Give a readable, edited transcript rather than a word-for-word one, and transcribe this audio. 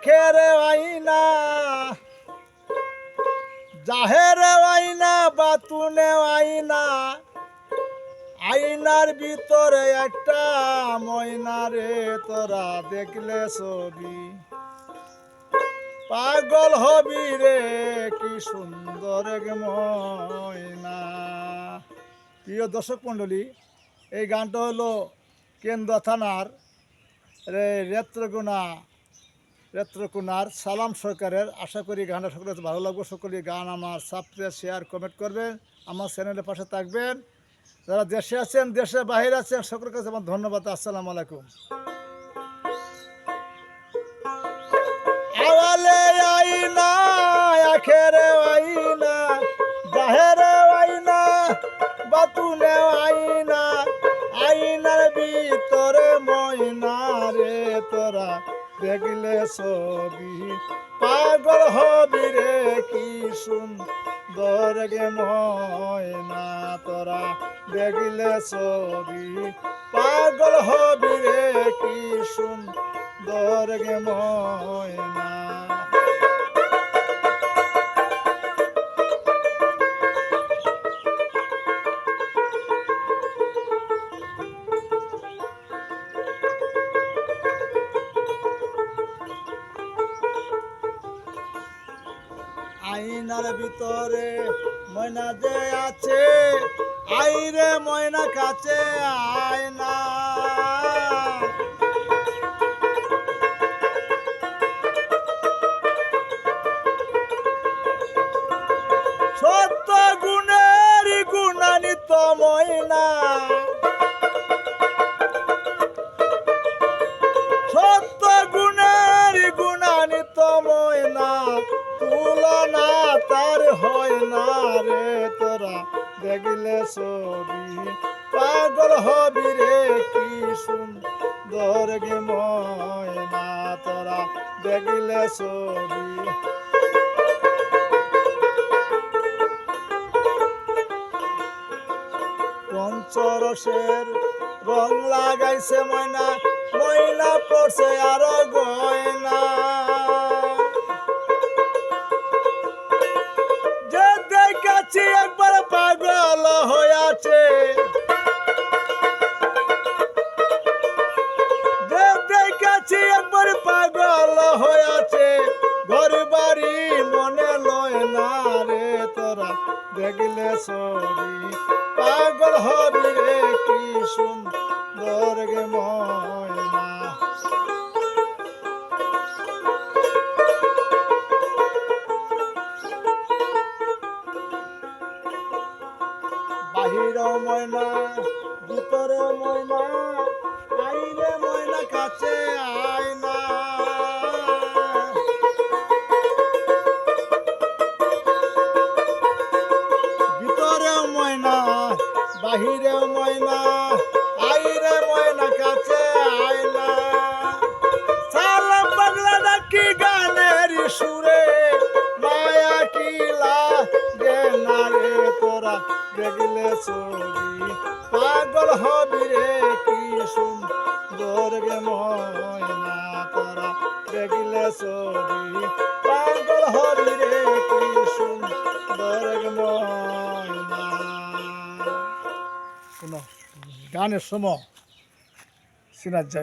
আখেরে আইনা জাহেরে আইনা বাতুনে আইনা আইনার ভিতরে একটা ময়না রে তোরা দেখলে ছবি পাগল হবি রে কি সুন্দর ময়না। প্রিয় দর্শক মণ্ডলী, এই গানটা হলো কেন্দুয়া থানার রেত্রকোনার সালাম সরকারের। আশা করি গানটা সকলে ভালো লাগবে। সকলে গান আমার সাবস্ক্রাইব শেয়ার কমেন্ট করবেন, আমার চ্যানেলের পাশে থাকবেন। যারা দেশে আছেন দেশের বাইরে আছেন সকলের কাছে আমার ধন্যবাদ। আসসালামু আলাইকুম। আওয়ালে আইনা আখেরে আইনা জাহেরে আইনা বাতুনে আইনা আইনার ভিতরে ময়না রে তোরা দেখলে ছবি পাগল হবি রে কি সুন্দর ময়না তোরা দেখলে ছবি পাগল হবি রে কি সুন্দর ময়না। আইনার ভিতরে ময়না যে আছে আইরে ময়না কাছে আয়না সত্য গুণের গুণান্বিত ময়না সত্য গুণের গুণান্বিত ময়না তুলনা তার হয় না রে তোরা দেখলে ছবি পাগল হবি রে কি সুন্দর ময়না তোরা দেখলে ছবি। পঞ্চরসের রং লাগাইছে ময়না ময়না পড়ছে আরো গয়না একবার পাগল হয়েছে দেখেছি একবার পাগল হয়েছে ঘর বাড়ি মনে লয় না রে তোরা দেখলে ছবি পাগল হবি রে কি সুন্দর ময়না। বাহিরে ময়না ভিতরে ময়না আইরে ময়না কাছে আয়না ভিতরে ময়না বাহিরে ময়না আইরে ময়না কাছে আয়না। সালাম বাংলা নাকি গানের সুরে মায়া কিলা গেনা রে তোরা দেখলে ছবি পাগল হবি রে কি সুন্দর ময়না তোরা দেখলে ছবি পাগল হবি রে কি সুন্দর ময়না। কোন গানের সময় শোনা যায়।